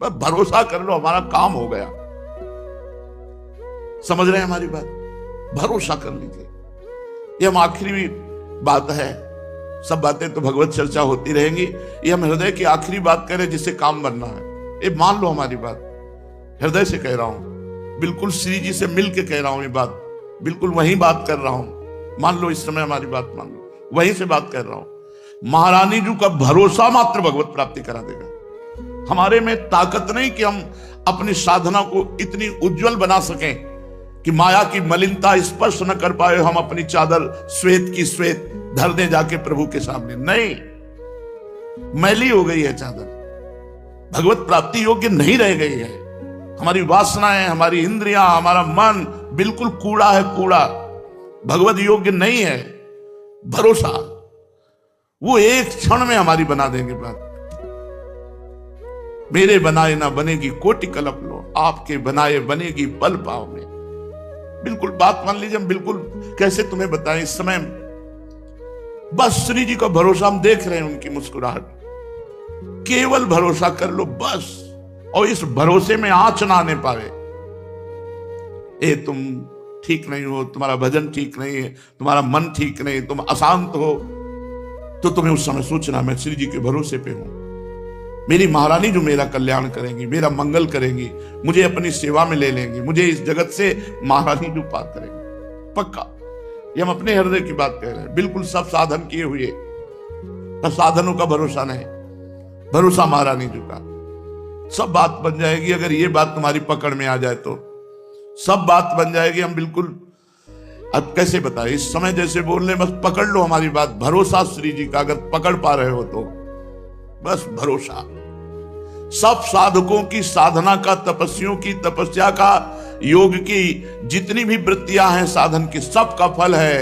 बस भरोसा कर लो, हमारा काम हो गया। समझ रहे हैं हमारी बात? भरोसा कर लीजिए। ये हम आखिरी बात है, सब बातें तो भगवत चर्चा होती रहेंगी, ये हम हृदय की आखिरी बात कह रहे हैं जिससे काम बनना है। ये मान लो हमारी बात, हृदय से कह रहा हूं, बिल्कुल श्री जी से मिल के कह रहा हूं, ये बात बिल्कुल वही बात कर रहा हूं। मान लो इस समय हमारी बात मान लो, वहीं से बात कर रहा हूं। महारानी जी का भरोसा मात्र भगवत प्राप्ति करा देगा। हमारे में ताकत नहीं कि हम अपनी साधना को इतनी उज्जवल बना सकें कि माया की मलिनता स्पर्श न कर पाए, हम अपनी चादर श्वेत की श्वेत धर दें जाके प्रभु के सामने। नहीं, मैली हो गई है चादर, भगवत प्राप्ति योग्य नहीं रह गई है। हमारी वासनाएं, हमारी इंद्रियां, हमारा मन बिल्कुल कूड़ा है, कूड़ा, भगवत योग्य नहीं है। भरोसा वो एक क्षण में हमारी बना देंगे बात। मेरे बनाए ना बनेगी कोटि कल्प लो, आपके बनाए बनेगी पल पाव में। बिल्कुल बात मान लीजिए। हम बिल्कुल कैसे तुम्हें बताएं इस समय, बस श्री जी का भरोसा हम देख रहे हैं, उनकी मुस्कुराहट, केवल भरोसा कर लो बस। और इस भरोसे में आंच ना आने पावे, ए तुम ठीक नहीं हो, तुम्हारा भजन ठीक नहीं है, तुम्हारा मन ठीक नहीं, तुम अशांत हो, तो तुम्हें उस समय सोचना मैं श्री जी के भरोसे पे हूं। मेरी महारानी जो मेरा कल्याण करेंगी, मेरा मंगल करेंगी, मुझे अपनी सेवा में ले लेंगी, मुझे इस जगत से महारानी जो पार करेंगी पक्का। ये हम अपने हृदय की बात कह रहे हैं। बिल्कुल सब साधन किए हुए, पर साधनों का भरोसा नहीं, भरोसा महारानी जी का। सब बात बन जाएगी अगर ये बात तुम्हारी पकड़ में आ जाए तो, सब बात बन जाएगी। हम बिल्कुल, अब कैसे बताए, इस समय जैसे बोल रहे, बस पकड़ लो हमारी बात। भरोसा श्री जी का अगर पकड़ पा रहे हो तो बस भरोसा। सब साधकों की साधना का, तपस्वियों की तपस्या का, योग की जितनी भी वृत्तियां हैं साधन की, सब का फल है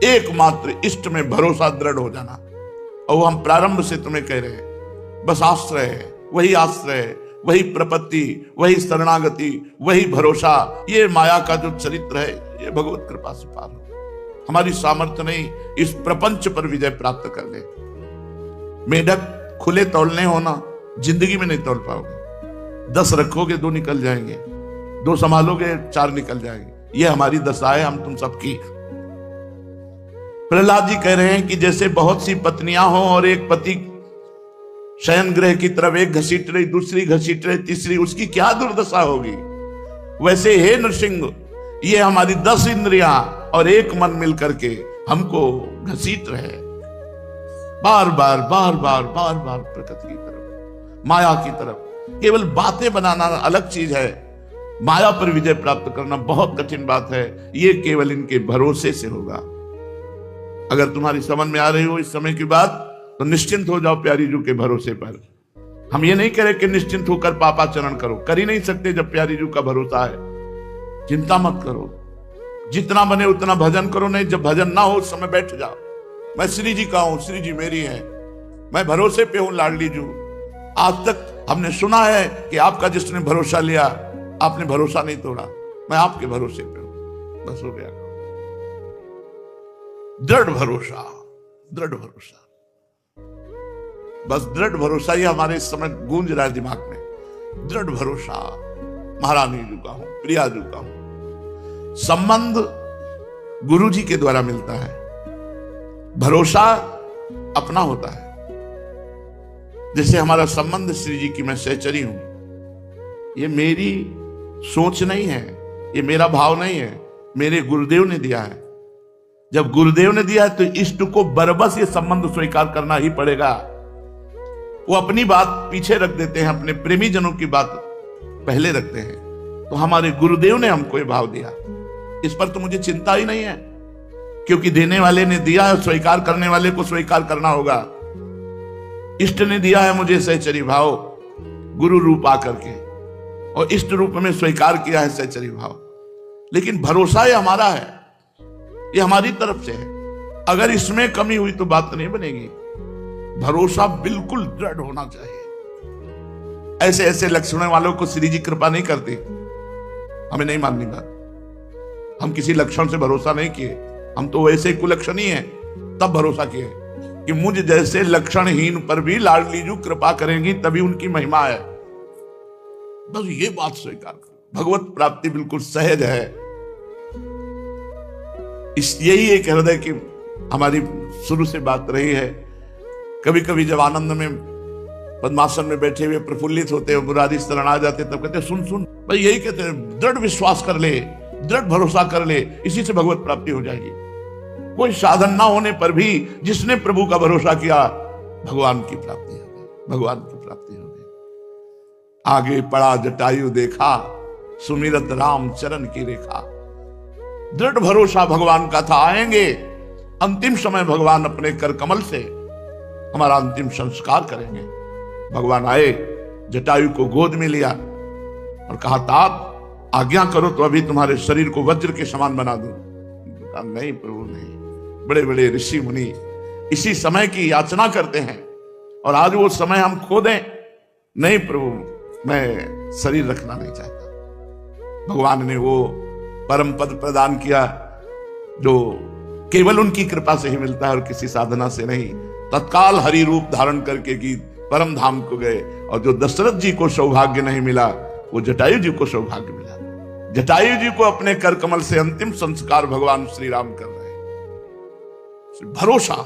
एकमात्र इष्ट में भरोसा दृढ़ हो जाना। और वो हम प्रारंभ से तुम्हें कह रहे हैं, बस आश्रय है, वही आश्रय है, वही प्रपत्ति, वही शरणागति, वही भरोसा। ये माया का जो चरित्र है, ये भगवत कृपा से पार हो। हमारी सामर्थ्य नहीं इस प्रपंच पर विजय प्राप्त कर ले। मेढक खुले तौलने होना, जिंदगी में नहीं तौल पाओगे। 10 रखोगे 2 निकल जाएंगे, 2 संभालोगे 4 निकल जाएंगे। ये हमारी दशा है हम तुम सबकी। प्रहलाद जी कह रहे हैं कि जैसे बहुत सी पत्नियां हो और एक पति शयन गृह की तरफ एक घसीट रही, दूसरी घसीट रही, तीसरी, उसकी क्या दुर्दशा होगी। वैसे हे नृसिंह, ये हमारी 10 इंद्रियां और एक मन मिलकर के हमको घसीट रहे, बार बार बार बार बार बार प्रकृति की तरफ, माया की तरफ। केवल बातें बनाना अलग चीज है, माया पर विजय प्राप्त करना बहुत कठिन बात है। ये केवल इनके भरोसे से होगा। अगर तुम्हारी समझ में आ रही हो इस समय की बात, तो निश्चिंत हो जाओ प्यारी जू के भरोसे पर। हम ये नहीं कह रहे कि निश्चिंत होकर पापाचरण करो, कर ही नहीं सकते जब प्यारी जू का भरोसा है। चिंता मत करो, जितना बने उतना भजन करो। नहीं, जब भजन ना हो उस समय बैठ जाओ, मैं श्री जी का हूं, श्री जी मेरी है, मैं भरोसे पे हूं लाडली जू। आज तक हमने सुना है कि आपका जिसने भरोसा लिया, आपने भरोसा नहीं तोड़ा, मैं आपके भरोसे पे हूं। बस हो गया, दृढ़ भरोसा, दृढ़ भरोसा, बस दृढ़ भरोसा ही हमारे इस समय गूंज रहा है दिमाग में। दृढ़ भरोसा, महारानी जी का हूं, प्रिया जी का हूं। संबंध गुरु जी के द्वारा मिलता है, भरोसा अपना होता है। जैसे हमारा संबंध श्री जी की, मैं सहचरी हूं, ये मेरी सोच नहीं है, ये मेरा भाव नहीं है, मेरे गुरुदेव ने दिया है। जब गुरुदेव ने दिया है तो इष्ट को बरबस ये संबंध स्वीकार करना ही पड़ेगा। वो अपनी बात पीछे रख देते हैं, अपने प्रेमी जनों की बात पहले रखते हैं। तो हमारे गुरुदेव ने हमको ये भाव दिया, इस पर तो मुझे चिंता ही नहीं है, क्योंकि देने वाले ने दिया है, स्वीकार करने वाले को स्वीकार करना होगा। इष्ट ने दिया है मुझे सहचरी भाव, गुरु रूप आकर के, और इष्ट रूप में स्वीकार किया है सहचरी भाव। लेकिन भरोसा ये हमारा है, ये हमारी तरफ से है। अगर इसमें कमी हुई तो बात नहीं बनेगी। भरोसा बिल्कुल दृढ़ होना चाहिए। ऐसे ऐसे लक्षणों वालों को श्री जी कृपा नहीं करती, हमें नहीं माननी बात। हम किसी लक्षण से भरोसा नहीं किए, हम तो वैसे कुलक्षण ही हैं, तब भरोसा किए कि मुझ जैसे लक्षणहीन पर भी लाडली जू कृपा करेंगी, तभी उनकी महिमा है। बस ये बात स्वीकार करो, भगवत प्राप्ति बिल्कुल सहज है। इस यही एक हृदय की हमारी शुरू से बात रही है। कभी कभी जब आनंद में पद्मासन में बैठे हुए प्रफुल्लित होते हैं, मुरारी शरण आ जाते, तब कहते सुन सुन भाई, यही कहते हैं दृढ़ विश्वास कर ले, दृढ़ भरोसा कर ले, इसी से भगवत प्राप्ति हो जाएगी। कोई साधन ना होने पर भी जिसने प्रभु का भरोसा किया, भगवान की प्राप्ति हो गई, भगवान की प्राप्ति हो गई। आगे पड़ा जटायु देखा, सुमिरत राम चरण की रेखा। दृढ़ भरोसा भगवान का था, आएंगे अंतिम समय भगवान अपने कर कमल से हमारा अंतिम संस्कार करेंगे। भगवान आए, जटायु को गोद में लिया और कहा तात आज्ञा करो तो अभी तुम्हारे शरीर को वज्र के समान बना दूं। कहा नहीं प्रभु नहीं, बड़े बड़े ऋषि मुनि इसी समय की याचना करते हैं और आज वो समय हम खो दें। नहीं प्रभु, मैं शरीर रखना नहीं चाहता। भगवान ने वो परम पद प्रदान किया जो केवल उनकी कृपा से ही मिलता है और किसी साधना से नहीं। तत्काल हरि रूप धारण करके की परम धाम को गए और जो दशरथ जी को सौभाग्य नहीं मिला, वो जटायु जी को सौभाग्य मिला। जटायु जी को अपने कर कमल से अंतिम संस्कार भगवान श्री राम कर रहे हैं। भरोसा,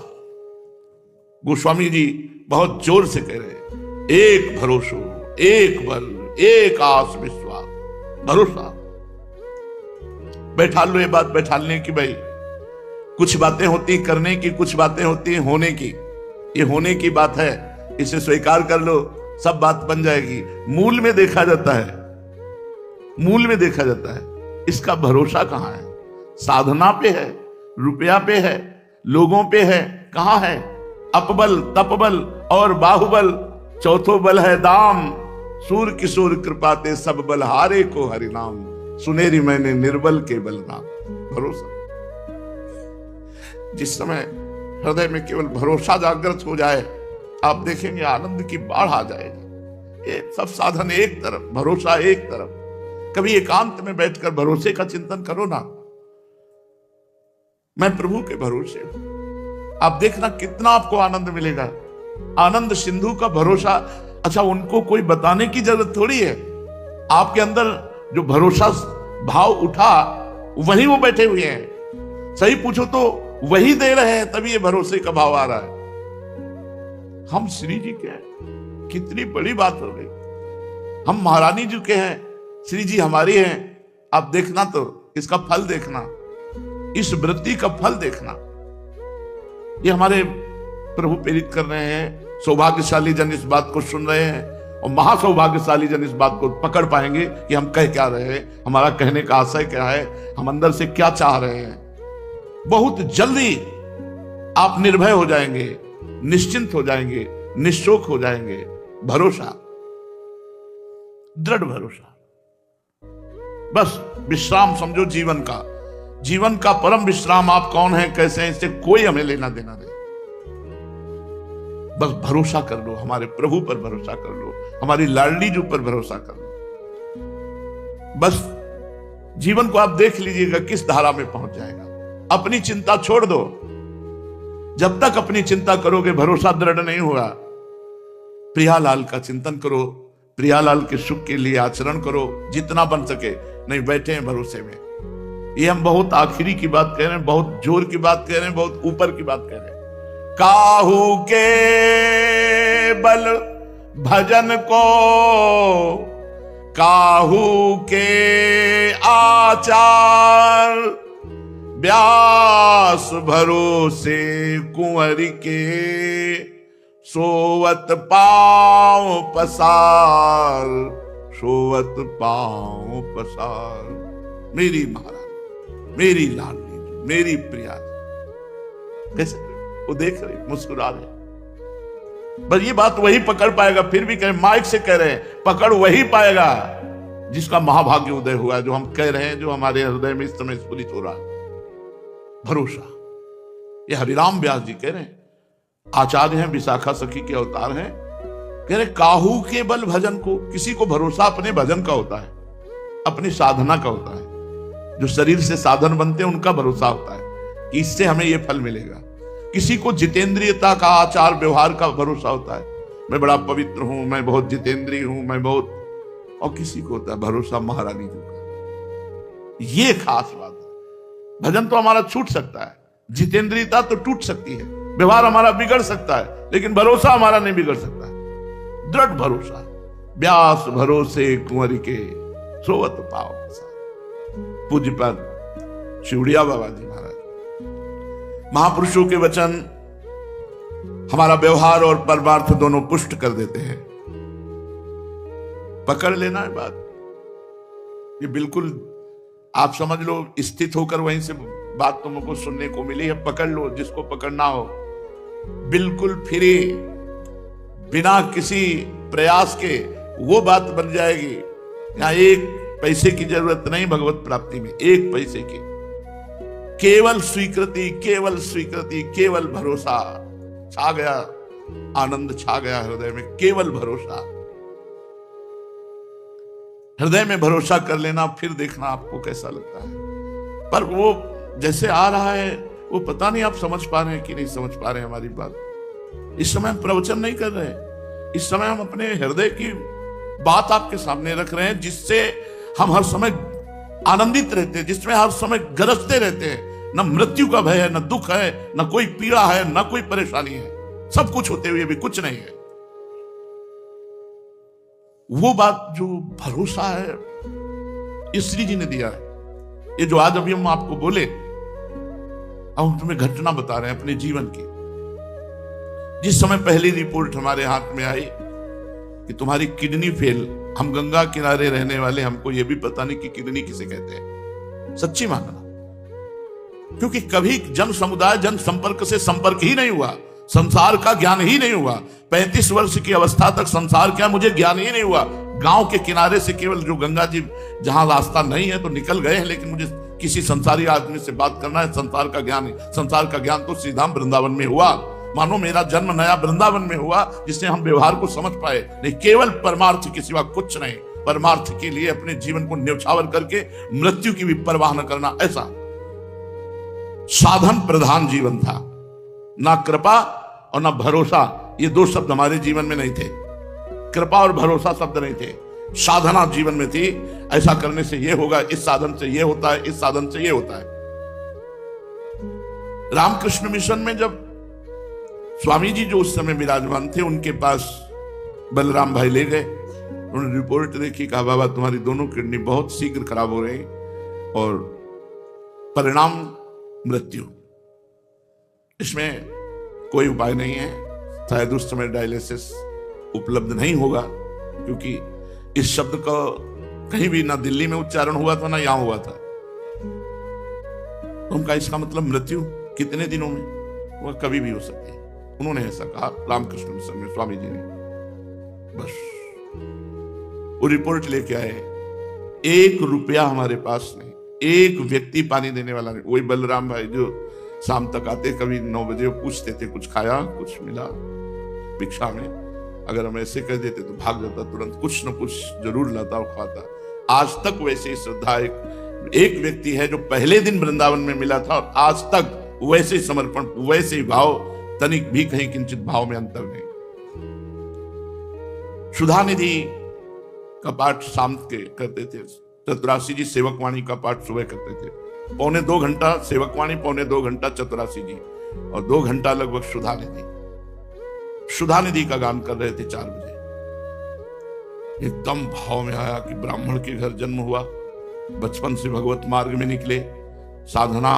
गोस्वामी जी बहुत जोर से कह रहे हैं, एक भरोसो, एक बल, एक आस विश्वास, भरोसा। बैठा लो ये बात बैठालने की, भाई कुछ बातें होती करने की, कुछ बातें होती होने की। ये होने की बात है, इसे स्वीकार कर लो, सब बात बन जाएगी। मूल में देखा जाता है, मूल में देखा जाता है। इसका भरोसा कहां है? साधना पे है, रुपया पे है, लोगों पे है, कहां है? अपबल, तपबल और बाहुबल, चौथो बल है दाम। सूर किशोर कृपाते सब बल हारे को हरिनाम। सुनेरी मैंने निर्बल के बल नाम। भरोसा, जिस समय हृदय में केवल भरोसा जागृत हो जाए, आप देखेंगे आनंद की बाढ़ आ जाएगी। ये सब साधन एक तरफ, भरोसा एक तरफ। कभी एकांत में बैठकर भरोसे का चिंतन करो ना, मैं प्रभु के भरोसे हूं। आप देखना कितना आपको आनंद मिलेगा। आनंद सिंधु का भरोसा, अच्छा उनको कोई बताने की जरूरत थोड़ी है। आपके अंदर जो भरोसा भाव उठा, वही वो बैठे हुए हैं। सही पूछो तो वही दे रहे हैं, तभी ये भरोसे का भाव आ रहा है। हम श्री जी के हैं, कितनी बड़ी बात हो गई। हम महारानी जी के हैं, श्री जी हमारी हैं। आप देखना तो इसका फल देखना, इस वृत्ति का फल देखना। ये हमारे प्रभु प्रेरित कर रहे हैं। सौभाग्यशाली जन इस बात को सुन रहे हैं और महासौभाग्यशाली जन इस बात को पकड़ पाएंगे कि हम कह क्या रहे हैं, हमारा कहने का आशय क्या है, हम अंदर से क्या चाह रहे हैं। बहुत जल्दी आप निर्भय हो जाएंगे, निश्चिंत हो जाएंगे, निश्चोक हो जाएंगे। भरोसा, दृढ़ भरोसा। बस विश्राम समझो जीवन का। जीवन का परम विश्राम आप कौन है, कैसे हैं, इससे कोई हमें लेना देना नहीं। बस भरोसा कर लो, हमारे प्रभु पर भरोसा कर लो, हमारी लाडली जी पर भरोसा कर लो। बस जीवन को आप देख लीजिएगा किस धारा में पहुंच जाएगा। अपनी चिंता छोड़ दो। जब तक अपनी चिंता करोगे, भरोसा दृढ़ नहीं होगा। प्रियालाल का चिंतन करो, प्रियालाल के सुख के लिए आचरण करो जितना बन सके। नहीं बैठे हैं भरोसे में। ये हम बहुत आखिरी की बात कह रहे हैं, बहुत जोर की बात कह रहे हैं, बहुत ऊपर की बात कह रहे हैं। काहू के बल भजन को, काहू के आचार, व्यास भरोसे कुंवर के, सोवत पांव पसार, सोवत पांव पसार। मेरी महारानी, मेरी लाडली, मेरी प्रिया। कैसे वो देख रहे, मुस्कुरा रहे। बस ये बात वही पकड़ पाएगा। फिर भी कह माइक से कह रहे हैं, पकड़ वही पाएगा जिसका महाभाग्य उदय हुआ है, जो हम कह रहे हैं, जो हमारे हृदय में इस समय स्फुरित हो रहा है। भरोसा। ये हरिराम व्यास जी कह रहे हैं, आचार्य हैं, विशाखा सखी के अवतार हैं। कह रहे काहू के बल भजन को। किसी को भरोसा अपने भजन का होता है, अपनी साधना का होता है। जो शरीर से साधन बनते हैं उनका भरोसा होता है कि इससे हमें यह फल मिलेगा। किसी को जितेंद्रियता का, आचार व्यवहार का भरोसा होता है। मैं बड़ा पवित्र हूं, मैं बहुत जितेंद्रिय हूं, मैं बहुत और किसी को होता है भरोसा महारानी जी का। ये खास बात है। भजन तो हमारा छूट सकता है, जितेंद्रियता तो टूट सकती है, व्यवहार हमारा बिगड़ सकता है, लेकिन भरोसा हमारा नहीं बिगड़ सकता है। दृढ़ भरोसा, व्यास भरोसे कुंवर के सोवत पाओ। पूज्यपाद शिवड़िया बाबा जी महाराज। महापुरुषों के वचन हमारा व्यवहार और परमार्थ दोनों पुष्ट कर देते हैं। पकड़ लेना है बात, ये बिल्कुल आप समझ लो, स्थित होकर वहीं से बात तुमको सुनने को मिली है। पकड़ लो जिसको पकड़ना हो, बिल्कुल फ्री, बिना किसी प्रयास के वो बात बन जाएगी। यहां एक पैसे की जरूरत नहीं भगवत प्राप्ति में, एक पैसे की, केवल स्वीकृति, केवल स्वीकृति, केवल भरोसा। छा गया आनंद, छा गया हृदय में, केवल भरोसा। हृदय में भरोसा कर लेना, फिर देखना आपको कैसा लगता है। पर वो जैसे आ रहा है, वो पता नहीं आप समझ पा रहे हैं कि नहीं समझ पा रहे हैं हमारी बात। इस समय हम प्रवचन नहीं कर रहे, इस समय हम अपने हृदय की बात आपके सामने रख रहे हैं, जिससे हम हर समय आनंदित रहते हैं, जिसमें हर समय गरजते रहते हैं। न मृत्यु का भय है, न दुख है, न कोई पीड़ा है, न कोई परेशानी है। सब कुछ होते हुए भी कुछ नहीं है। वो बात जो भरोसा है, ये श्री जी ने दिया है। ये जो आज अभी हम आपको बोले, अब हम तुम्हें घटना बता रहे हैं अपने जीवन की। जिस समय पहली रिपोर्ट हमारे हाथ में आई कि तुम्हारी किडनी फेल, हम गंगा किनारे रहने वाले, हमको यह भी पता नहीं कि किडनी किसे कहते हैं। सच्ची मानना, क्योंकि कभी जन समुदाय, जन संपर्क से संपर्क ही नहीं हुआ, संसार का ज्ञान ही नहीं हुआ। 35 वर्ष की अवस्था तक संसार क्या मुझे ज्ञान ही नहीं हुआ। गांव के किनारे से केवल जो गंगा जी, जहां रास्ता नहीं है तो निकल गए हैं, लेकिन मुझे किसी संसारी आदमी से बात करना है, संसार का ज्ञान है। संसार का ज्ञान तो सीधाम वृंदावन में हुआ। मानो मेरा जन्म नया वृंदावन में हुआ, जिससे हम व्यवहार को समझ पाए। नहीं, केवल परमार्थ के सिवा कुछ नहीं। परमार्थ के लिए अपने जीवन को न्यौछावर करके मृत्यु की भी परवाह न करना, ऐसा साधन प्रधान जीवन था। ना कृपा और ना भरोसा, ये दो शब्द हमारे जीवन में नहीं थे। कृपा और भरोसा शब्द नहीं थे, साधना जीवन में थी। ऐसा करने से ये होगा, इस साधन से ये होता है, इस साधन से ये होता है। रामकृष्ण मिशन में जब स्वामी जी जो उस समय विराजमान थे, उनके पास बलराम भाई ले गए। उन्होंने रिपोर्ट देखी, कहा बाबा तुम्हारी दोनों किडनी बहुत शीघ्र खराब हो रही और परिणाम मृत्यु, इसमें कोई उपाय नहीं है। शायद उस समय डायलिसिस उपलब्ध नहीं होगा, क्योंकि इस शब्द का कहीं भी ना दिल्ली में उच्चारण हुआ था, ना यहां हुआ था। तो उनका इसका मतलब मृत्यु कितने दिनों में, वह कभी भी हो सकती है। उन्होंने ऐसा कहा रामकृष्ण मिशन में स्वामी जी ने। बस वो रिपोर्ट लेके आए, 1 रुपया हमारे पास नहीं, एक व्यक्ति पानी देने वाला नहीं। वही बलराम भाई जो शाम तक आते, कभी 9 बजे पूछते थे कुछ खाया, कुछ मिला भिक्षा में। अगर हम ऐसे कह देते तो भाग जाता, तुरंत कुछ न कुछ जरूर लाता और खाता। आज तक वैसे ही श्रद्धा एक व्यक्ति है जो पहले दिन वृंदावन में मिला था, और आज तक वैसे ही समर्पण, वैसे ही भाव, तनिक भी कहीं किंचित भाव में अंतर नहीं। सुधा निधि का पाठ शाम के करते थे, चतुरासी जी सेवकवाणी का पाठ सुबह करते थे। 1.25 घंटा सेवकवाणी, 1.25 घंटा चतुरासी जी, और 2 घंटा लगभग सुधा निधि। सुधा निधि का गान कर रहे थे 4 बजे। एकदम भाव में आया कि ब्राह्मण के घर जन्म हुआ, बचपन से भगवत मार्ग में निकले, साधना,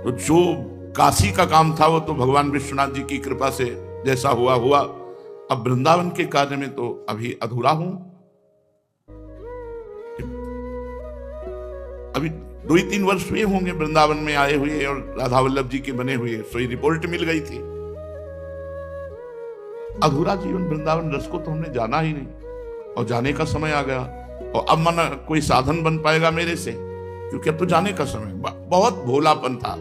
तो जो काशी का काम था वो तो भगवान विश्वनाथ जी की कृपा से जैसा हुआ हुआ। अब वृंदावन के कार्य में तो अभी अधूरा हूं। अभी 2-3 वर्ष हुए होंगे वृंदावन में आए हुए और राधा वल्लभ जी के बने हुए, सोई रिपोर्ट मिल गई थी। अधूरा जीवन वृंदावन रस को तो हमने जाना ही नहीं, और जाने का समय आ गया। और अब मन कोई साधन बन पाएगा मेरे से, क्योंकि अब तो जाने का समय। बहुत भोलापन था,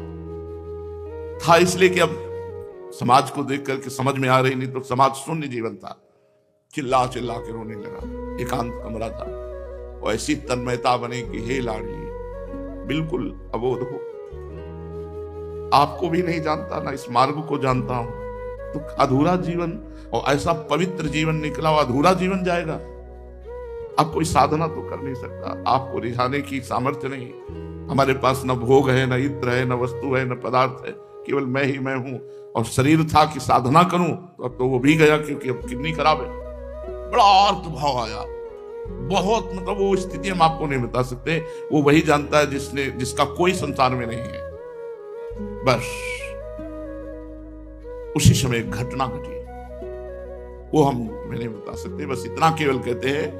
इसलिए कि अब समाज को देख करके समझ में आ रही, नहीं तो समाज शून्य जीवन था। चिल्ला चिल्ला के रोने लगा, एकांत कमरा था, और ऐसी तन्मयता बने कि हे लाड़ी बिल्कुल अबोध हो, आपको भी नहीं जानता, ना इस मार्ग को जानता हूं। तो अधूरा जीवन, और ऐसा पवित्र जीवन निकला, और अधूरा जीवन जाएगा। अब कोई साधना तो कर नहीं सकता, आपको रिझाने की सामर्थ्य नहीं। हमारे पास न भोग है, न इत्र है, न वस्तु है, न पदार्थ है, केवल मैं ही मैं हूं। और शरीर था कि साधना करूं, तो अब तो वो भी गया, क्योंकि अब कितनी खराब है। बड़ा अर्थ भाव आया, बहुत, मतलब वो स्थिति हम आपको नहीं बता सकते। वो वही जानता है जिसका कोई संसार में नहीं है। बस उसी समय एक घटना घटी, वो हम तुम्हें नहीं बता सकते। बस इतना केवल कहते हैं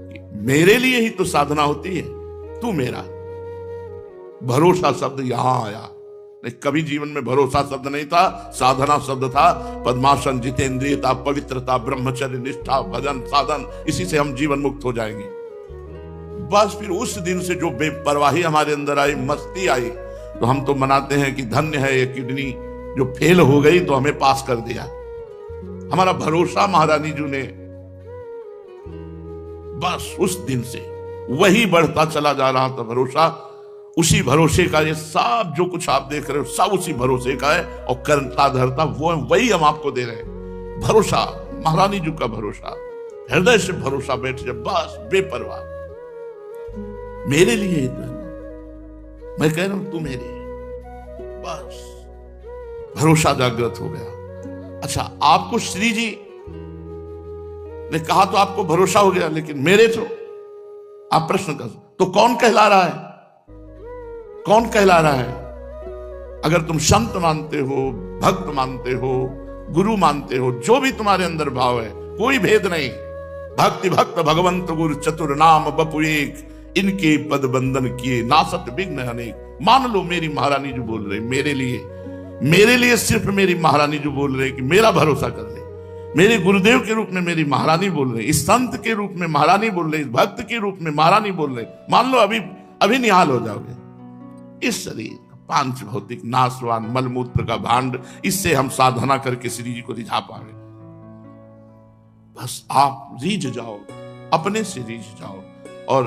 कि मेरे लिए ही तो साधना होती है, तू मेरा। भरोसा शब्द यहां आया, नहीं कभी जीवन में भरोसा शब्द नहीं था, साधना शब्द था। पद्मासन, जितेंद्रियता, पवित्रता, ब्रह्मचर्य, निष्ठा, भजन, साधन, इसी से हम जीवन मुक्त हो जाएंगे। बस फिर उस दिन से जो बेपरवाही हमारे अंदर आई, मस्ती आई, तो हम तो मनाते हैं कि धन्य है ये किडनी जो फेल हो गई तो हमें पास कर दिया। हमारा भरोसा महारानी जी ने, बस उस दिन से वही बढ़ता चला जा रहा था भरोसा। उसी भरोसे का ये सब जो कुछ आप देख रहे हो सब उसी भरोसे का है, और करता धरता वो वही हम आपको दे रहे हैं। भरोसा, महारानी जी का भरोसा, हृदय से भरोसा बैठ जाए, बस बेपरवाह। मेरे लिए ही तो, मैं कह रहा हूं तू मेरे, बस भरोसा जागृत हो गया। अच्छा, आपको श्री जी ने कहा तो आपको भरोसा हो गया, लेकिन मेरे तो आप प्रश्न कर, तो कौन कहला रहा है? कौन कहला रहा है? अगर तुम संत मानते हो, भक्त मानते हो, गुरु मानते हो, जो भी तुम्हारे अंदर भाव है, कोई भेद नहीं। भक्ति भक्त भगवंत गुरु चतुर नाम बपु एक, इनके पद बंधन किए नासत विघ्न अनेक। मान लो मेरी महारानी जो बोल रही, मेरे लिए सिर्फ मेरी महारानी जो बोल रहे कि मेरा भरोसा कर ले, मेरे गुरुदेव के रूप में मेरी महारानी बोल रहे, इस संत के रूप में महारानी बोल रहे, इस भक्त के रूप में महारानी बोल रहे, मान लो अभी निहाल हो जाओगे। इस शरीर पांच भौतिक नाशवान मलमूत्र का भांड, इससे हम साधना करके श्री जी को रिझा पाएंगे। बस आप रीझ जाओ, अपने से रीझ जाओ। और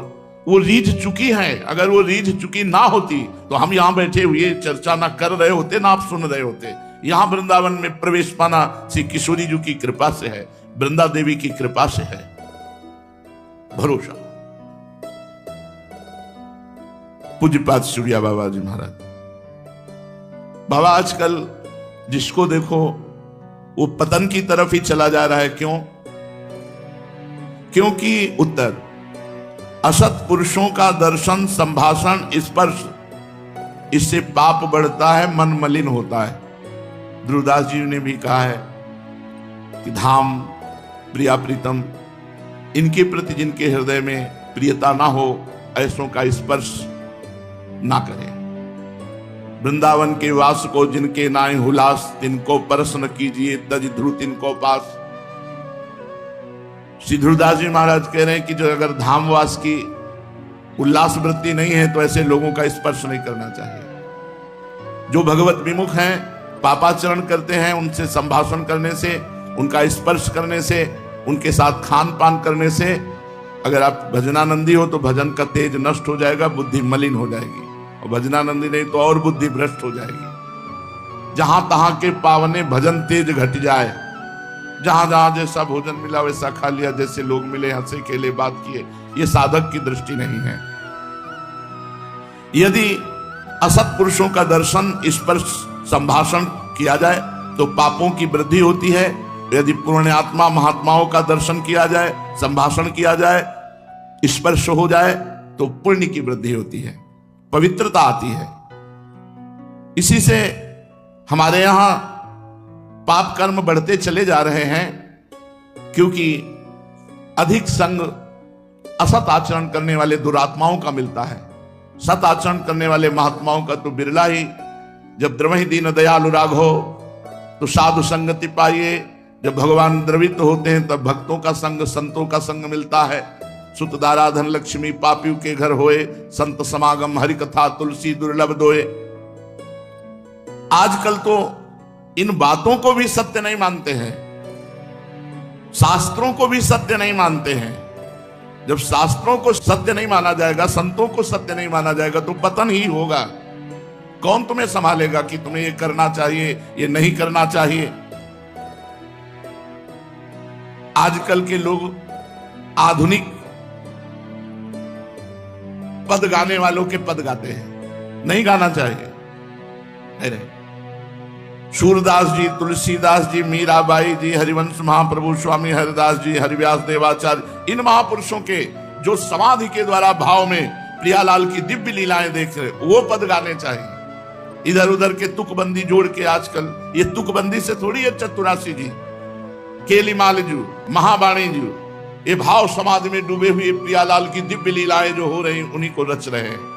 वो रीझ चुकी है, अगर वो रीझ चुकी ना होती तो हम यहां बैठे हुए चर्चा ना कर रहे होते, ना आप सुन रहे होते। यहां वृंदावन में प्रवेश पाना श्री किशोरी जी की कृपा से है, वृंदा देवी की कृपा से है। भरोसा। पूज्यपाद सूर्या बाबा जी महाराज, बाबा आजकल जिसको देखो वो पतन की तरफ ही चला जा रहा है। क्यों? क्योंकि उत्तर, असत पुरुषों का दर्शन, संभाषण, स्पर्श, इससे पाप बढ़ता है, मन मलिन होता है। ध्रुवदास जी ने भी कहा है कि धाम प्रिया प्रीतम, इनके प्रति जिनके हृदय में प्रियता ना हो, ऐसों का स्पर्श ना करें। वृंदावन के वास को जिनके नाय हुलास, तिनको परस न कीजिए, तज ध्रुव तिनको पास। श्री ध्रुवदास जी महाराज कह रहे हैं कि जो अगर धामवास की उल्लास वृत्ति नहीं है तो ऐसे लोगों का स्पर्श नहीं करना चाहिए। जो भगवत विमुख हैं, पापाचरण करते हैं, उनसे संभाषण करने से, उनका स्पर्श करने से, उनके साथ खान पान करने से, अगर आप भजनानंदी हो तो भजन का तेज नष्ट हो जाएगा, बुद्धि मलिन हो जाएगी, और भजनानंदी नहीं तो और बुद्धि भ्रष्ट हो जाएगी। जहां तहां के पावने भजन तेज घट जाए, जहां जहां जैसा भोजन मिला वैसा खा लिया, जैसे लोग मिले हंसे खेले बात किए, ये साधक की दृष्टि नहीं है। यदि असत पुरुषों का दर्शन, स्पर्श, संभाषण किया जाए तो पापों की वृद्धि होती है। यदि पुण्यात्मा महात्माओं का दर्शन किया जाए, संभाषण किया जाए, स्पर्श हो जाए तो पुण्य की वृद्धि होती है, पवित्रता आती है। इसी से हमारे यहां पाप कर्म बढ़ते चले जा रहे हैं, क्योंकि अधिक संग असत आचरण करने वाले दुरात्माओं का मिलता है। सत आचरण करने वाले महात्माओं का तो बिरला ही। जब द्रवहि दीन दयालु राघो तो साधु संगति पाइए। जब भगवान द्रवित होते हैं तब भक्तों का संग, संतों का संग मिलता है। सुत दारा धन लक्ष्मी पापियों के घर होए, संत समागम हरि कथा तुलसी दुर्लभ दोए। आजकल तो इन बातों को भी सत्य नहीं मानते हैं, शास्त्रों को भी सत्य नहीं मानते हैं। जब शास्त्रों को सत्य नहीं माना जाएगा, संतों को सत्य नहीं माना जाएगा, तो पतन ही होगा। कौन तुम्हें संभालेगा कि तुम्हें ये करना चाहिए, ये नहीं करना चाहिए। आजकल के लोग आधुनिक पद गाने वालों के पद गाते हैं, नहीं गाना चाहिए। अरे सूरदास जी, तुलसीदास जी, मीराबाई जी, हरिवंश महाप्रभु स्वामी हरिदास जी, हरिव्यास देवाचार्य, इन महापुरुषों के जो समाधि के द्वारा भाव में प्रियालाल की दिव्य लीलाएं देख रहे, वो पद गाने चाहिए। इधर उधर के तुकबंदी जोड़ के, आजकल ये तुकबंदी से थोड़ी है चतुरासी जी, केलीमाल जी, महावाणी जी, ये भाव समाधि में डूबे हुए प्रियालाल की दिव्य लीलाएं जो हो रही उन्हीं को रच रहे हैं।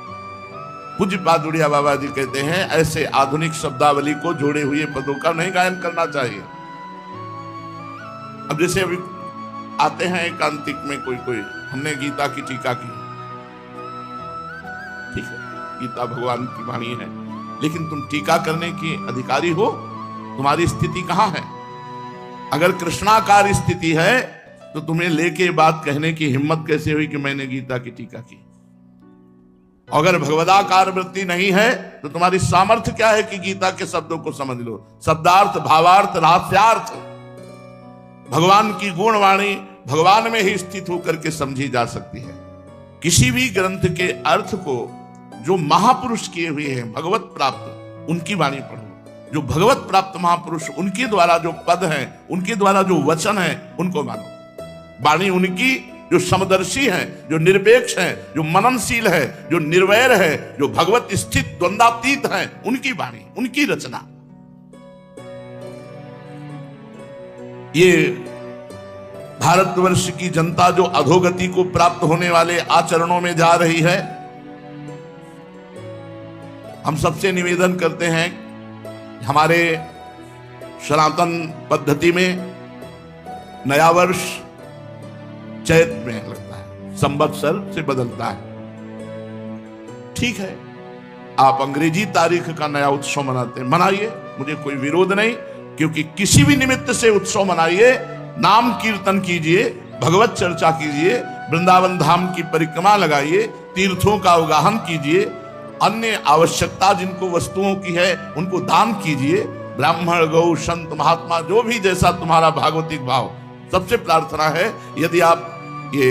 पूज्य बादुड़िया बाबा जी कहते हैं ऐसे आधुनिक शब्दावली को जोड़े हुए पदों का नहीं गायन करना चाहिए। अब जैसे अभी आते हैं एकांतिक में कोई हमने गीता की टीका की, ठीक है, गीता भगवान की वाणी है, लेकिन तुम टीका करने की अधिकारी हो, तुम्हारी स्थिति कहां है? अगर कृष्णाकार स्थिति है तो तुम्हें लेके बात कहने की हिम्मत कैसे हुई कि मैंने गीता की टीका की? अगर भगवदाकार वृत्ति नहीं है तो तुम्हारी सामर्थ्य क्या है कि गीता के शब्दों को समझ लो? शब्दार्थ, भावार्थ, रहस्यार्थ, भगवान की गुणवाणी भगवान में ही स्थित होकर के समझी जा सकती है। किसी भी ग्रंथ के अर्थ को जो महापुरुष किए हुए हैं, भगवत प्राप्त, उनकी वाणी पढ़ो। जो भगवत प्राप्त महापुरुष, उनके द्वारा जो पद हैं, उनके द्वारा जो वचन है, उनको मानो। वाणी उनकी जो समदर्शी है, जो निरपेक्ष है, जो मननशील है, जो निर्वैर है, जो भगवत स्थित द्वंद्वातीत है, उनकी वाणी, उनकी रचना। ये भारतवर्ष की जनता जो अधोगति को प्राप्त होने वाले आचरणों में जा रही है, हम सबसे निवेदन करते हैं, हमारे सनातन पद्धति में नया वर्ष चैत में लगता है, संवत्सर से बदलता है। ठीक है, आप अंग्रेजी तारीख का नया उत्सव मनाते हैं, मनाइए, मुझे कोई विरोध नहीं, क्योंकि किसी भी निमित्त से उत्सव मनाइए, नाम कीर्तन कीजिए, भगवत चर्चा कीजिए, वृंदावन धाम की परिक्रमा लगाइए, तीर्थों का अवगाहन कीजिए, अन्य आवश्यकता जिनको वस्तुओं की है उनको दान कीजिए। ब्राह्मण, गौ, संत, महात्मा, जो भी जैसा तुम्हारा भागवतिक भाव। सबसे प्रार्थना है, यदि आप ये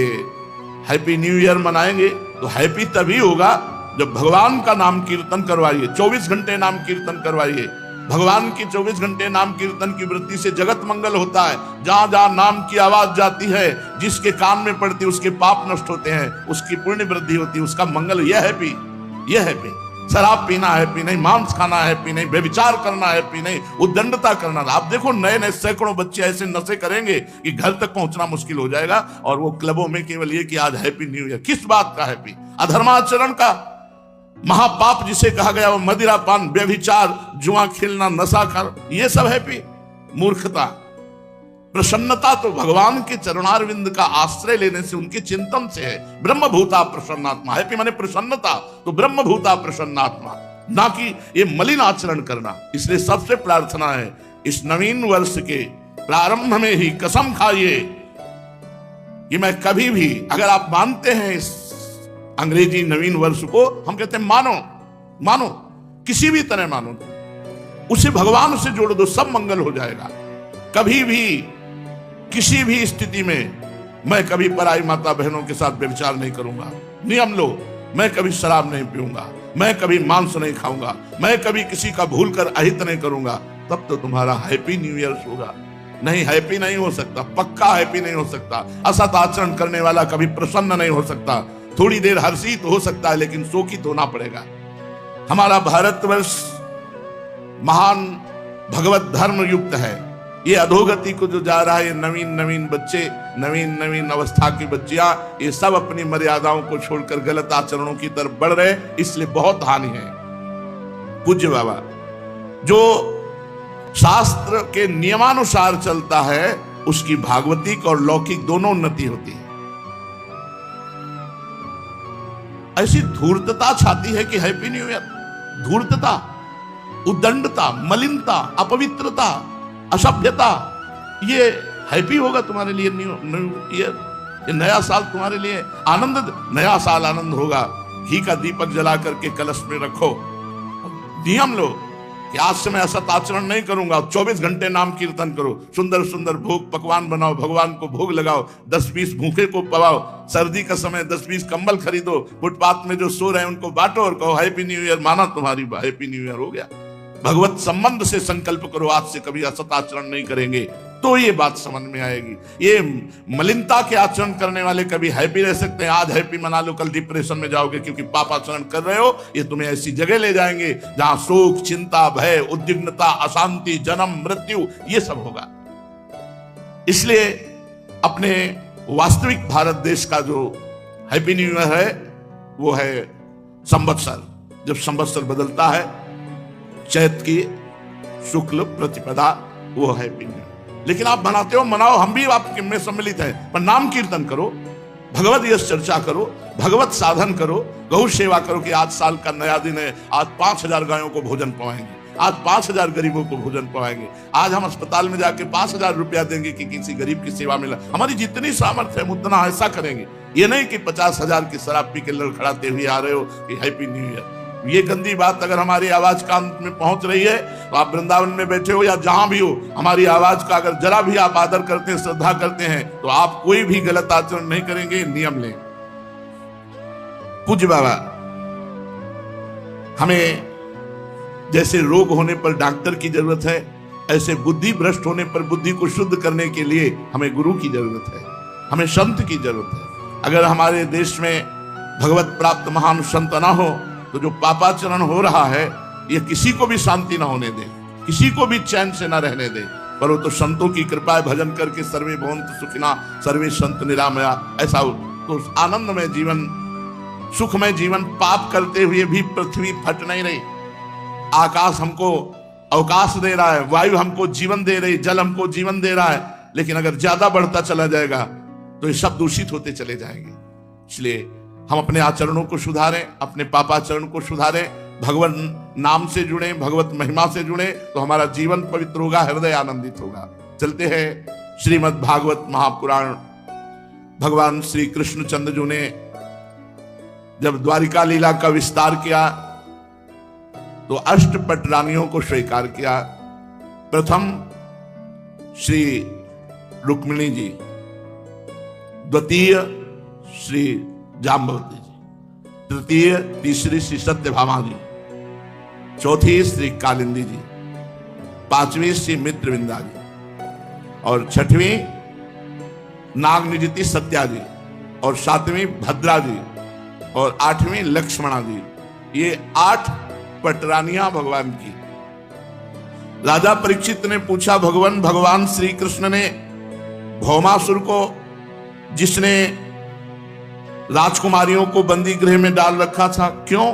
हैप्पी न्यू ईयर मनाएंगे तो हैप्पी तभी होगा जब भगवान का नाम कीर्तन करवाइए, 24 घंटे नाम कीर्तन करवाइए। भगवान की 24 घंटे नाम कीर्तन की वृत्ति से जगत मंगल होता है। जहां जहां नाम की आवाज जाती है, जिसके कान में पड़ती है, उसके पाप नष्ट होते हैं, उसकी पुण्य वृद्धि होती है, उसका मंगल। यह हैप्पी, यह हैप्पी। शराब पीना हैप्पी नहीं, मांस खाना हैप्पी नहीं, व्यभिचार करना हैप्पी नहीं, उद्दंडता करना। आप देखो नए नए सैकड़ों बच्चे ऐसे नशे करेंगे कि घर तक पहुंचना मुश्किल हो जाएगा, और वो क्लबों में केवल ये कि आज हैप्पी न्यू ईयर। किस बात का हैप्पी? अधर्माचरण का महापाप जिसे कहा गया, वो मदिरा पान, व्यभिचार, जुआ खेलना, नशा खाना, ये सब हैप्पी? मूर्खता। प्रसन्नता तो भगवान के चरणारविंद का आश्रय लेने से, उनके चिंतन से है। ब्रह्मभूता प्रसन्नात्मा, हैप्पी माने प्रसन्नता, तो ब्रह्मभूता प्रसन्नात्मा, ना कि ये मलिन आचरण करना। इसलिए सबसे प्रार्थना है, इस नवीन वर्ष के प्रारंभ में ही कसम खाइए कि मैं कभी भी, अगर आप मानते हैं इस अंग्रेजी नवीन वर्ष को, हम कहते हैं मानो, मानो, किसी भी तरह मानो, उसे भगवान से जोड़ दो, सब मंगल हो जाएगा। कभी भी किसी भी स्थिति में मैं कभी पराई माता बहनों के साथ व्यभिचार नहीं करूंगा। नियम लो, मैं कभी शराब नहीं पीऊंगा, मैं कभी मांस नहीं खाऊंगा, मैं कभी किसी का भूल कर अहित नहीं करूंगा। तब तो तुम्हारा हैप्पी न्यू ईयर होगा। नहीं, हैप्पी नहीं हो सकता, पक्का हैप्पी नहीं हो सकता। असत आचरण करने वाला कभी प्रसन्न नहीं हो सकता। थोड़ी देर हर्षित हो सकता है, लेकिन शोकित होना पड़ेगा। हमारा भारतवर्ष महान भगवत धर्म युक्त है। ये अधोगति को जो जा रहा है, ये नवीन नवीन बच्चे, नवीन नवीन अवस्था की बच्चियां, ये सब अपनी मर्यादाओं को छोड़कर गलत आचरणों की तरफ बढ़ रहे, इसलिए बहुत हानि है। पूज्य बाबा जो शास्त्र के नियमानुसार चलता है, उसकी भागवतिक और लौकिक दोनों उन्नति होती है। ऐसी धूर्तता छाती है कि हैप्पी न्यू ईयर, धूर्तता, उद्दंडता, मलिनता, अपवित्रता, असभ्यता, ये हैप्पी होगा तुम्हारे लिए न्यू ईयर? ये नया साल तुम्हारे लिए आनंद, नया साल आनंद होगा। घी का दीपक जला करके कलश में रखो, नियम लो, कि आज से मैं असत आचरण नहीं करूंगा, 24 घंटे नाम कीर्तन करो, सुंदर सुंदर भोग पकवान बनाओ, भगवान को भोग लगाओ, 10-20 भूखे को पवाओ, सर्दी का समय 10-20 कंबल खरीदो, फुटपाथ में जो सो रहे हैं उनको बांटो और कहो हैप्पी न्यू ईयर, माना तुम्हारी हैप्पी न्यू ईयर हो गया। भगवत संबंध से संकल्प करो, आज से कभी असत आचरण नहीं करेंगे, तो ये बात समझ में आएगी। ये मलिनता के आचरण करने वाले कभी हैप्पी रह सकते हैं, आज हैप्पी मना लो, कल डिप्रेशन में जाओगे क्योंकि पाप आचरण कर रहे हो। ये तुम्हें ऐसी जगह ले जाएंगे जहां शोक, चिंता, भय, उद्विग्नता, अशांति, जन्म, मृत्यु ये सब होगा। इसलिए अपने वास्तविक भारत देश का जो हैप्पी न्यू ईयर है वो है संवत्सर। जब संवत्सर बदलता है, चैत की शुक्ल प्रतिपदा, वो हैप्पी न्यू ईयर। लेकिन आप मनाते हो, मनाओ, हम भी आपके में सम्मिलित हैं, पर नाम कीर्तन करो, भगवत यश चर्चा करो, भगवत साधन करो, गौ सेवा करो कि आज साल का नया दिन है, आज 5000 गायों को भोजन पवाएंगे, आज 5000 गरीबों को भोजन पवाएंगे, आज हम अस्पताल में जाके 5000 रुपया देंगे कि किसी गरीब की सेवा मिला। हमारी जितनी सामर्थ्य है उतना ऐसा करेंगे। ये नहीं कि 50,000 की शराब पी के लड़खड़ाते हुए आ रहे हो कि हैप्पी न्यू ईयर। ये गंदी बात अगर हमारी आवाज कान में पहुंच रही है तो आप वृंदावन में बैठे हो या जहां भी हो, हमारी आवाज का अगर जरा भी आप आदर करते हैं, श्रद्धा करते हैं, तो आप कोई भी गलत आचरण नहीं करेंगे। नियम लें। पूज्य बाबा, हमें जैसे रोग होने पर डॉक्टर की जरूरत है, ऐसे बुद्धि भ्रष्ट होने पर बुद्धि को शुद्ध करने के लिए हमें गुरु की जरूरत है, हमें संत की जरूरत है। अगर हमारे देश में भगवत प्राप्त महान संत ना हो तो जो पापाचरण हो रहा है ये किसी को भी शांति ना होने दे, किसी को भी चैन से ना रहने दे। पर वो तो संतों की कृपा है, भजन करके सर्वे भवन्तु सुखिनः सर्वे संत निरामया, ऐसा तो आनंदमय जीवन, सुखमय जीवन। पाप करते हुए भी पृथ्वी फट नहीं रही, आकाश हमको अवकाश दे रहा है, वायु हमको जीवन दे रही, जल हमको जीवन दे रहा है, लेकिन अगर ज्यादा बढ़ता चला जाएगा तो ये सब दूषित होते चले जाएंगे। इसलिए हम अपने आचरणों को सुधारें, अपने पापाचरण को सुधारें, भगवान नाम से जुड़े, भगवत महिमा से जुड़े, तो हमारा जीवन पवित्र होगा, हृदय आनंदित होगा। चलते हैं श्रीमद् भागवत महापुराण। भगवान श्री कृष्ण चंद्र जी ने जब द्वारिका लीला का विस्तार किया तो अष्टपट रानियों को स्वीकार किया। प्रथम श्री रुक्मिणी जी, द्वितीय श्री जाम्बवती जी, तृतीय तीसरी श्री सत्यभामा जी, चौथी श्री कालिंदी जी, पांचवी श्री मित्रविंदा जी, और छठवीं नागनिजिति सत्या जी, और सातवीं भद्रा जी, और आठवीं लक्ष्मणा जी। ये 8 पटरानियां भगवान की। राजा परीक्षित ने पूछा, भगवान श्री कृष्ण ने भौमासुर को, जिसने राजकुमारियों को बंदी गृह में डाल रखा था, क्यों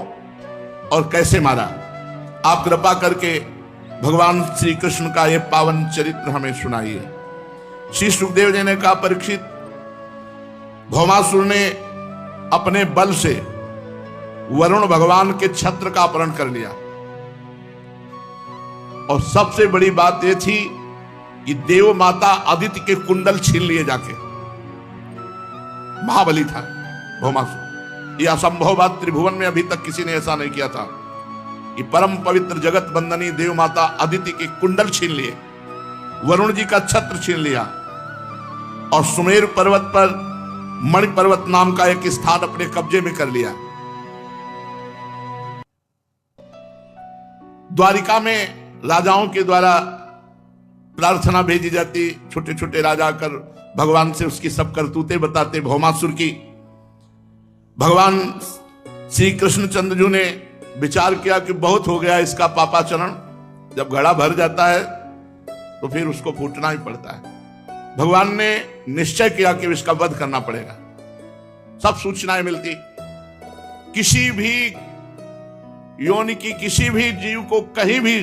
और कैसे मारा? आप कृपा करके भगवान श्री कृष्ण का यह पावन चरित्र हमें सुनाइए। श्री सुखदेव जी ने कहा, परीक्षित, भौमासुर ने अपने बल से वरुण भगवान के छत्र का अपहरण कर लिया, और सबसे बड़ी बात यह थी कि देव माता अदिति के कुंडल छीन लिए जाके। महाबली था भौमासुर। यह असंभव बात त्रिभुवन में अभी तक किसी ने ऐसा नहीं किया था कि परम पवित्र जगत बंदनी देव माता अदिति के कुंडल छीन लिए, वरुण जी का छत्र छीन लिया, और सुमेरु पर्वत पर मणि पर्वत नाम का एक स्थान अपने कब्जे में कर लिया। द्वारिका में राजाओं के द्वारा प्रार्थना भेजी जाती, छोटे छोटे राजा कर भगवान से उसकी सब करतूतें बताते भौमासुर की। भगवान श्री कृष्णचंद्र जी ने विचार किया कि बहुत हो गया इसका पापाचरण, जब घड़ा भर जाता है तो फिर उसको फूटना ही पड़ता है। भगवान ने निश्चय किया कि इसका वध करना पड़ेगा। सब सूचनाएं मिलती, किसी भी योनि की किसी भी जीव को कहीं भी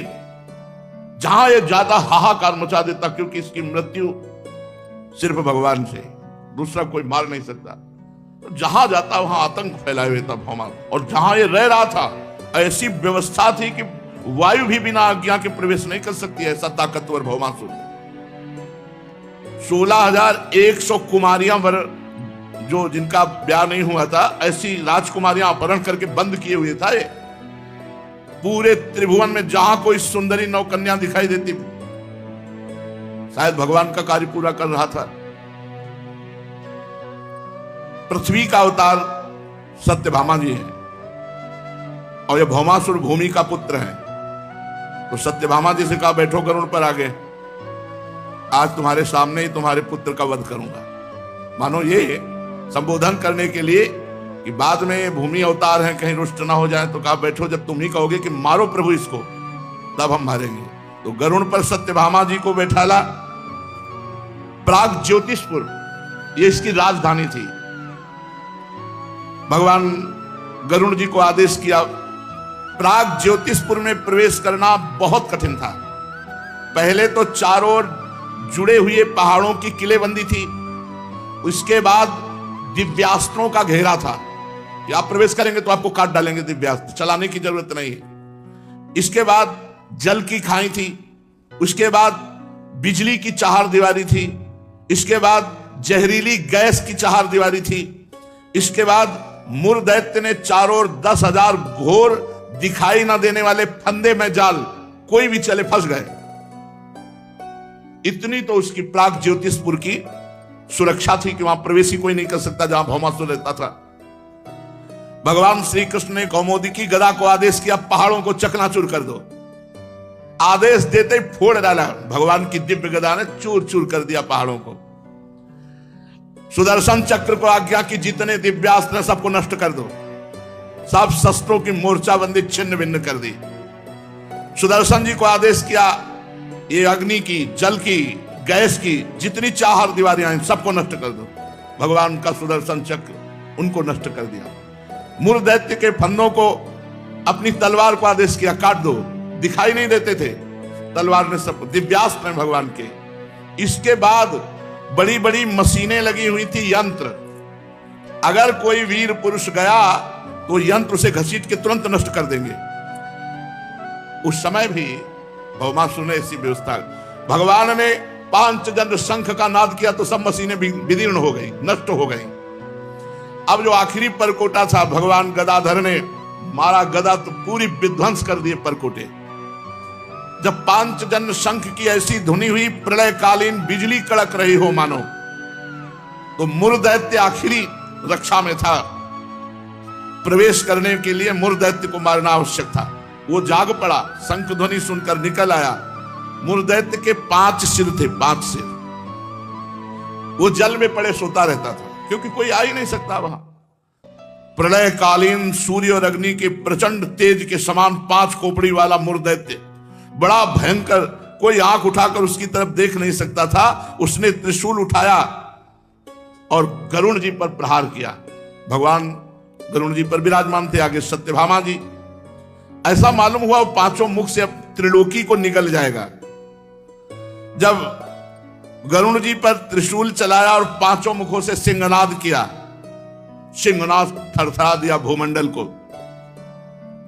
जहां ये ज्यादा हाहाकार मचा देता, क्योंकि इसकी मृत्यु सिर्फ भगवान से, दूसरा कोई मार नहीं सकता। तो जहां जाता वहां आतंक फैलाए हुए था भौमा, और जहां ये रह रहा था ऐसी व्यवस्था थी कि वायु भी बिना आज्ञा के प्रवेश नहीं कर सकती, ऐसा ताकतवर भौमासुर। 16,100 कुमारियां जो जिनका ब्याह नहीं हुआ था, ऐसी राजकुमारियां अपहरण करके बंद किए हुए था ये। पूरे त्रिभुवन में जहां कोई सुंदरी नौकन्या दिखाई देती, शायद भगवान का कार्य पूरा कर रहा था। पृथ्वी का अवतार सत्यभामा जी हैं और ये भौमासुर भूमि का पुत्र है। तो सत्यभामा जी से कहा बैठो गरुड़ पर आगे, आज तुम्हारे सामने ही तुम्हारे पुत्र का वध करूंगा। मानो ये संबोधन करने के लिए कि बाद में ये भूमि अवतार हैं, कहीं रुष्ट ना हो जाए। तो कहा बैठो, जब तुम ही कहोगे कि मारो प्रभु इसको, तब हम मारेंगे। तो गरुड़ पर सत्यभामा जी को बैठाला। प्राग ज्योतिषपुर ये इसकी राजधानी थी। भगवान गरुड़ जी को आदेश किया। प्राग ज्योतिषपुर में प्रवेश करना बहुत कठिन था। पहले तो चारों ओर जुड़े हुए पहाड़ों की किलेबंदी थी, उसके बाद दिव्यास्त्रों का घेरा था कि आप प्रवेश करेंगे तो आपको काट डालेंगे, दिव्यास्त्र चलाने की जरूरत नहीं है। इसके बाद जल की खाई थी, उसके बाद बिजली की चार दीवारी थी, इसके बाद जहरीली गैस की चार दीवारी थी, इसके बाद मुर दैत्य ने चारों ओर 10,000 घोर दिखाई ना देने वाले फंदे में जाल, कोई भी चले फंस गए। इतनी तो उसकी प्राग ज्योतिषपुर की सुरक्षा थी कि वहां प्रवेश ही कोई नहीं कर सकता जहां भौमासुर रहता था। भगवान श्री कृष्ण ने कौमोदकी गदा को आदेश किया, पहाड़ों को चकनाचूर कर दो। आदेश देते ही फोड़ डाला। भगवान की दिव्य गदा ने चूर चूर कर दिया पहाड़ों को। सुदर्शन चक्र को आज्ञा की, जितने दिव्यास्त्र सबको नष्ट कर दो। सब शस्त्रों की मोर्चाबंदी छिन्न भिन्न कर दी। सुदर्शन जी को आदेश किया, ये अग्नि की, जल की, गैस की जितनी चार दीवारियां हैं सबको नष्ट कर दो। भगवान का सुदर्शन चक्र उनको नष्ट कर दिया। मुर दैत्य के फंदों को अपनी तलवार को आदेश किया, काट दो। दिखाई नहीं देते थे, तलवार में सब दिव्यास्त्र हैं भगवान के। इसके बाद बड़ी बड़ी मशीनें लगी हुई थी, यंत्र। अगर कोई वीर पुरुष गया तो यंत्र उसे घसीट के तुरंत नष्ट कर देंगे। उस समय भी भौमासुर ने ऐसी व्यवस्था। भगवान ने 5 जन्म शंख का नाद किया तो सब मशीनें विदीर्ण हो गई, नष्ट हो गई। अब जो आखिरी परकोटा था, भगवान गदाधर ने मारा, गदा तो पूरी विध्वंस कर दिए परकोटे। जब 5 जन्म शंख की ऐसी धुनी हुई, प्रलयकालीन बिजली कड़क रही हो मानो, तो मुर दैत्य आखिरी रक्षा में था। प्रवेश करने के लिए मुर दैत्य को मारना आवश्यक था। वो जाग पड़ा, शंख ध्वनि सुनकर निकल आया। मुर दैत्य के 5 सिर थे, 5 सिर। वो जल में पड़े सोता रहता था, क्योंकि कोई आ ही नहीं सकता वहां। प्रलयकालीन सूर्य और अग्नि के प्रचंड तेज के समान 5 खोपड़ी वाला मुर दैत्य, बड़ा भयंकर, कोई आंख उठाकर उसकी तरफ देख नहीं सकता था। उसने त्रिशूल उठाया और गरुड़ जी पर प्रहार किया। भगवान गरुड़ जी पर विराजमान थे, आगे सत्यभामा जी। ऐसा मालूम हुआ वो 5 मुख से अब त्रिलोकी को निकल जाएगा। जब गरुड़ जी पर त्रिशूल चलाया और 5 मुखों से सिंहनाद किया, सिंहनाद थरथरा दिया भूमंडल को।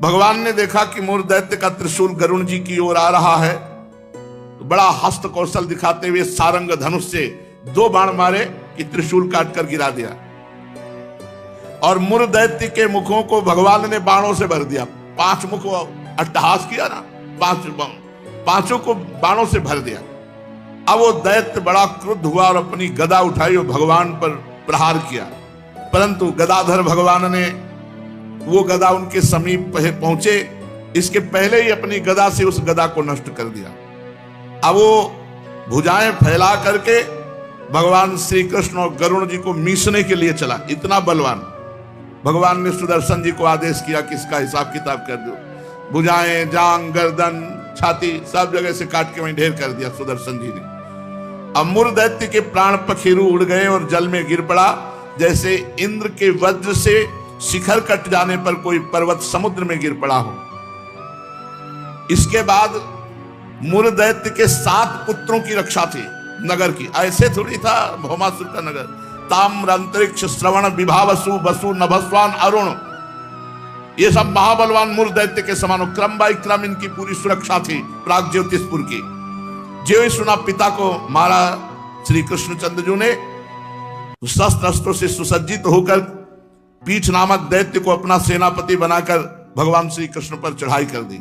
भगवान ने देखा कि मुर दैत्य का त्रिशूल गरुड़ जी की ओर आ रहा है, तो बड़ा हस्त कौशल दिखाते हुए सारंग धनुष से 2 बाण मारे कि त्रिशूल काटकर गिरा दिया। और मुर दैत्य के मुखों को भगवान ने बाणों से भर दिया। 5 मुख अट्टहास किया ना, 5 को बाणों से भर दिया। अब वो दैत्य बड़ा क्रुद्ध हुआ और अपनी गदा उठाई और भगवान पर प्रहार किया। परंतु गदाधर भगवान ने वो गदा उनके समीप पहुंचे, इसके पहले ही अपनी गदा से उस गदा को नष्ट कर दिया। अब वो भुजाएं फैला करके भगवान श्री कृष्ण और गरुड़ जी को मीसने के लिए चला। इतना बलवान। भगवान ने सुदर्शन जी को आदेश किया कि इसका हिसाब किताब कर दो। भुजाएं, जांग, गर्दन, छाती सब जगह से काट के वहीं ढेर कर दिया सुदर्शन जी ने। अब मुर दैत्य के प्राण पखेरु उड़ गए और जल में गिर पड़ा, जैसे इंद्र के वज्र से शिखर कट जाने पर कोई पर्वत समुद्र में गिर पड़ा हो। इसके बाद मुर दैत्य के 7 पुत्रों की रक्षा थी नगर की। ऐसे थोड़ी था भौमासुर का नगर। ताम्र, अंतरिक्ष, श्रवण, विभावसु, वसु, नभस्वान, अरुण, ये सब महाबलवान मुर दैत्य के समान। क्रम बाई क्रम इनकी पूरी सुरक्षा थी प्राग ज्योतिषपुर की। जो ही सुना पिता को मारा श्री कृष्णचंद्र ने, शस्त्र अस्त्रों से सुसज्जित होकर पीठ नामक दैत्य को अपना सेनापति बनाकर भगवान श्री कृष्ण पर चढ़ाई कर दी।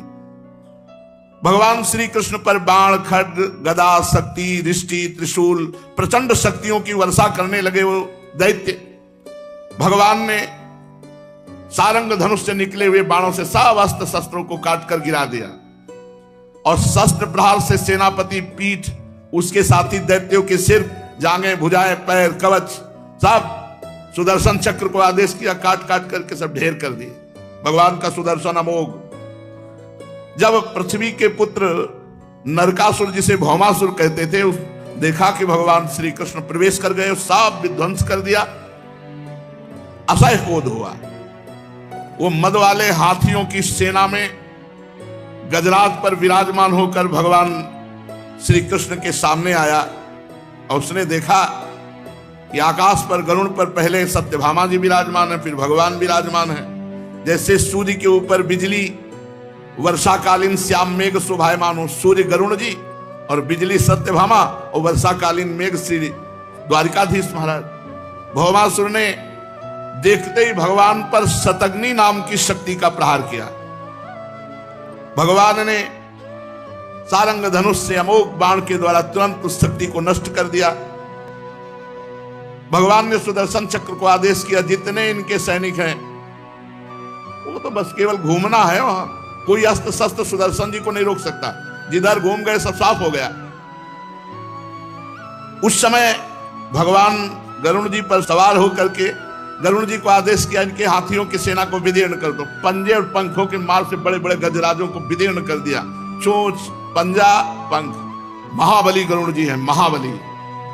भगवान श्री कृष्ण पर बाण, खड्ग, गदा, शक्ति, रिष्टि, त्रिशूल, प्रचंड शक्तियों की वर्षा करने लगे वो दैत्य। भगवान ने सारंग धनुष से निकले हुए बाणों से सब अस्त्र शस्त्रों को काट कर गिरा दिया और शस्त्र प्रहार से सेनापति, पीठ, उसके साथी दैत्यों के सिर, जांघें, भुजाएं, पैर, कवच सब सुदर्शन चक्र को आदेश किया, काट काट करके सब ढेर कर दिए। भगवान का सुदर्शन अमोघ। जब पृथ्वी के पुत्र नरकासुर, जिसे भौमासुर कहते थे, देखा कि भगवान श्री कृष्ण प्रवेश कर गए, सब विध्वंस कर दिया, असह्य क्रोध हुआ। वो मद वाले हाथियों की सेना में गजराज पर विराजमान होकर भगवान श्री कृष्ण के सामने आया और उसने देखा कि आकाश पर गरुड़ पर पहले सत्यभामा जी विराजमान है, फिर भगवान विराजमान है। जैसे सूर्य के ऊपर बिजली वर्षाकालीन श्याम मेघ शोभायमान हो, सूर्य गरुड़ जी और बिजली सत्यभामा और वर्षाकालीन मेघ श्री द्वारिकाधीश महाराज। भौमासुर ने देखते ही भगवान पर शतग्नि नाम की शक्ति का प्रहार किया। भगवान ने सारंग धनुष से अमोघ बाण के द्वारा तुरंत उस शक्ति को नष्ट कर दिया। भगवान ने सुदर्शन चक्र को आदेश किया, जितने इनके सैनिक हैं वो तो बस केवल घूमना है, वहां कोई अस्त्र शस्त्र सुदर्शन जी को नहीं रोक सकता। जिधर घूम गए सब साफ हो गया। उस समय भगवान गरुड़ जी पर सवार होकर के गरुड़ जी को आदेश किया, इनके हाथियों की सेना को विदीर्ण कर दो। पंजे और पंखों के मार से बड़े बड़े गजराजों को विदीर्ण कर दिया। चोंच, पंजा, पंख। महाबली गरुड़ जी हैं, महाबली।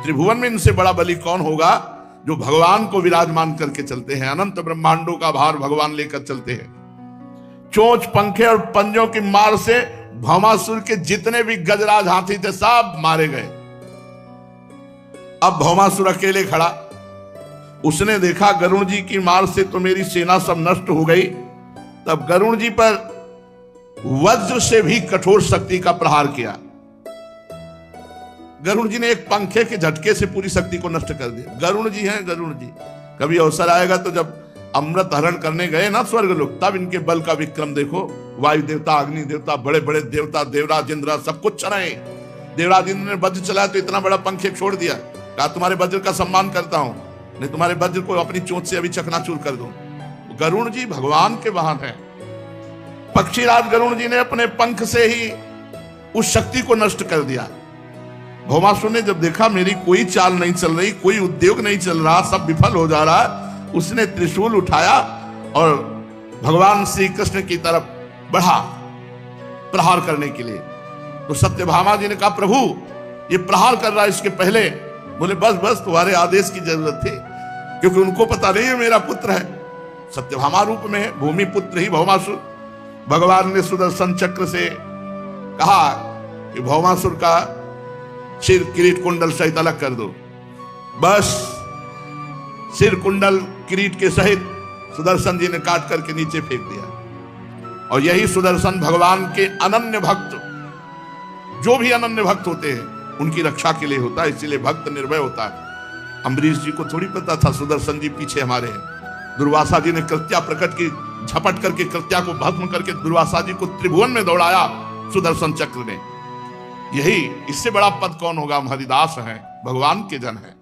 त्रिभुवन में इनसे बड़ा बली कौन होगा, जो भगवान को विराजमान करके चलते हैं। अनंत ब्रह्मांडों का भार भगवान लेकर चलते हैं। चोंच, पंखे और पंजों की मार से भौमासुर के जितने भी गजराज हाथी थे सब मारे गए। अब भौमासुर अकेले खड़ा। उसने देखा गरुड़ जी की मार से तो मेरी सेना सब नष्ट हो गई। तब गरुड़ जी पर वज्र से भी कठोर शक्ति का प्रहार किया। गरुड़ जी ने एक पंखे के झटके से पूरी शक्ति को नष्ट कर दिया। गरुड़ जी हैं, गरुड़ जी। कभी अवसर आएगा तो जब अमृत हरण करने गए ना स्वर्ग लोग, तब इनके बल का विक्रम देखो। वायु देवता, अग्नि देवता, बड़े बड़े देवता, देवराज इंद्र सब कुछ चलाए। देवराज इंद्र ने वज्र चलाया तो इतना बड़ा पंखे छोड़ दिया, कहा तुम्हारे वज्र का सम्मान करता हूं, नहीं तुम्हारे वज्र को अपनी चोंच से अभी चकनाचूर कर दूं। गरुड़ जी भगवान के वाहन हैं। पक्षीराज गरुड़ जी ने अपने पंख से ही उस शक्ति को नष्ट कर दिया। भौमासुर ने जब देखा मेरी कोई चाल नहीं चल रही, कोई उद्योग नहीं चल रहा, सब विफल हो जा रहा, उसने त्रिशूल उठाया और भगवान श्री कृष्ण की तरफ बढ़ा प्रहार करने के लिए। तो सत्यभामा जी ने कहा प्रभु ये प्रहार कर रहा है, इसके पहले बोले बस बस तुम्हारे आदेश की जरूरत थी, क्योंकि उनको पता नहीं है मेरा पुत्र है। सत्यभामा रूप में है, भूमि पुत्र ही भौमासुर। भगवान ने सुदर्शन चक्र से कहा कि भौमासुर का सिर किरीट कुंडल सहित अलग कर दो। बस सिर कुंडल किरीट के सहित सुदर्शन जी ने काट करके नीचे फेंक दिया। और यही सुदर्शन भगवान के अनन्य भक्त, जो भी अनन्य भक्त होते हैं उनकी रक्षा के लिए होता है, इसीलिए भक्त निर्भय होता है। अम्बरीश जी को थोड़ी पता था सुदर्शन जी पीछे हमारे हैं। दुर्वासा जी ने कृत्या प्रकट की, झपट करके कृत्या को भस्म करके दुर्वासा जी को त्रिभुवन में दौड़ाया सुदर्शन चक्र ने। यही, इससे बड़ा पद कौन होगा। हम हरिदास हैं, भगवान के जन हैं।